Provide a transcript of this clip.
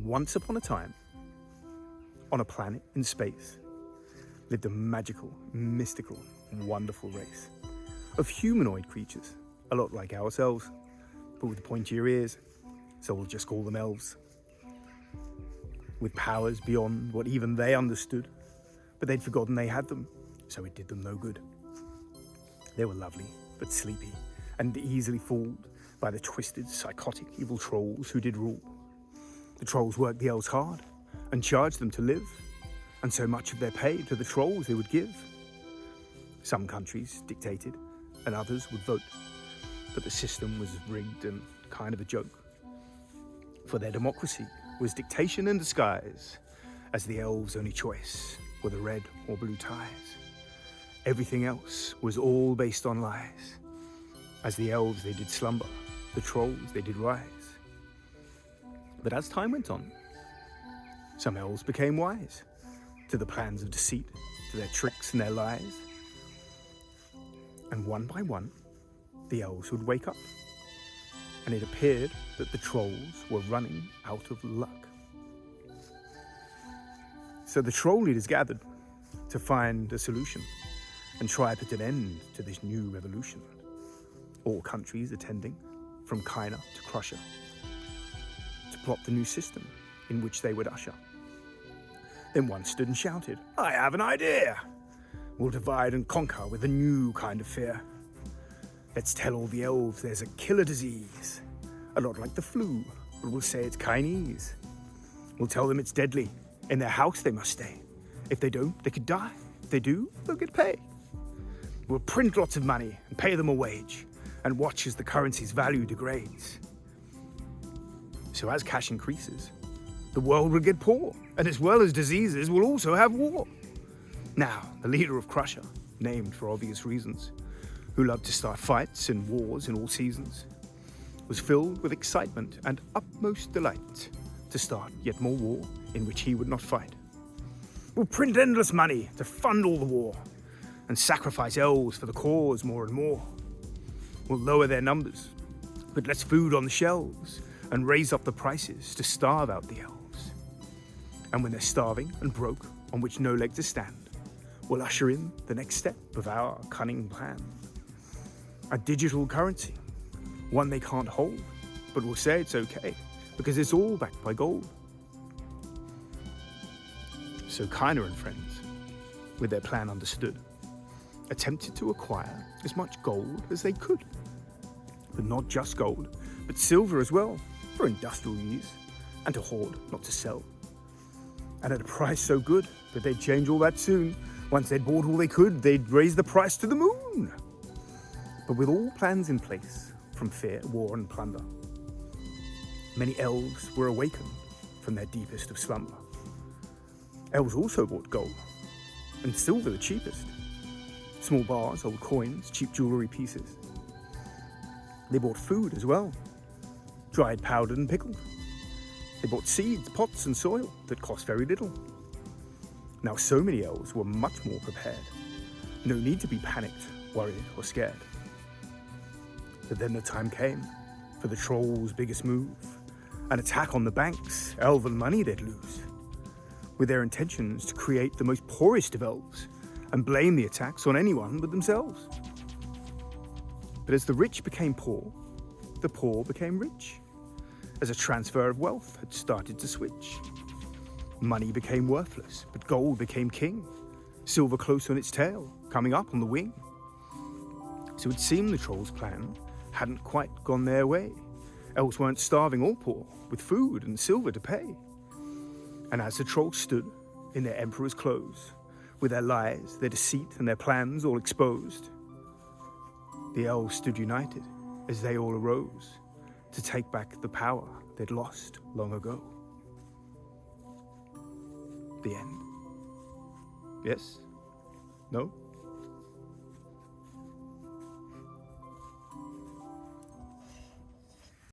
Once upon a time, on a planet in space, lived a magical, mystical, wonderful race of humanoid creatures, a lot like ourselves, but with pointier ears, so we'll just call them elves. With powers beyond what even they understood, but they'd forgotten they had them, so it did them no good. They were lovely, but sleepy, and easily fooled by the twisted, psychotic, evil trolls who did rule. The trolls worked the elves hard and charged them to live, and so much of their pay to the trolls they would give. Some countries dictated, and others would vote, but the system was rigged and kind of a joke. For their democracy was dictation in disguise, as the elves' only choice were the red or blue ties. Everything else was all based on lies. As the elves they did slumber, the trolls they did rise. But as time went on, some elves became wise to the plans of deceit, to their tricks and their lies. And one by one, the elves would wake up, and it appeared that the trolls were running out of luck. So the troll leaders gathered to find a solution and try to put an end to this new revolution. All countries attending, from Kiner to Crusher, to plot the new system in which they would usher. Then one stood and shouted, "I have an idea! We'll divide and conquer with a new kind of fear. Let's tell all the elves there's a killer disease, a lot like the flu, but we'll say it's Chinese. We'll tell them it's deadly. In their house they must stay. If they don't, they could die. If they do, they'll get paid. We'll print lots of money and pay them a wage, and watch as the currency's value degrades. So as cash increases, the world will get poor, and as well as diseases, we'll also have war." Now, the leader of Crusher, named for obvious reasons, who loved to start fights and wars in all seasons, was filled with excitement and utmost delight to start yet more war in which he would not fight. "We'll print endless money to fund all the war, and sacrifice elves for the cause more and more. We'll lower their numbers, put less food on the shelves, and raise up the prices to starve out the elves. And when they're starving and broke, on which no leg to stand, we'll usher in the next step of our cunning plan. A digital currency, one they can't hold, but will say it's okay, because it's all backed by gold." So Kiner and friends, with their plan understood, attempted to acquire as much gold as they could. But not just gold, but silver as well, for industrial use, and to hoard, not to sell. And at a price so good that they'd change all that soon. Once they'd bought all they could, they'd raise the price to the moon. But with all plans in place, from fear, war, and plunder, many elves were awakened from their deepest of slumber. Elves also bought gold, and silver the cheapest. Small bars, old coins, cheap jewellery pieces. They bought food as well, dried, powdered, and pickled. They bought seeds, pots, and soil that cost very little. Now so many elves were much more prepared. No need to be panicked, worried, or scared. But then the time came for the trolls' biggest move, an attack on the banks, elven money they'd lose, with their intentions to create the most poorest of elves and blame the attacks on anyone but themselves. But as the rich became poor, the poor became rich, as a transfer of wealth had started to switch. Money became worthless, but gold became king, silver close on its tail, coming up on the wing. So it seemed the trolls' plan hadn't quite gone their way. Elves weren't starving or poor, with food and silver to pay. And as the trolls stood in their emperor's clothes, with their lies, their deceit, and their plans all exposed, the elves stood united as they all arose to take back the power they'd lost long ago. The end. Yes? No?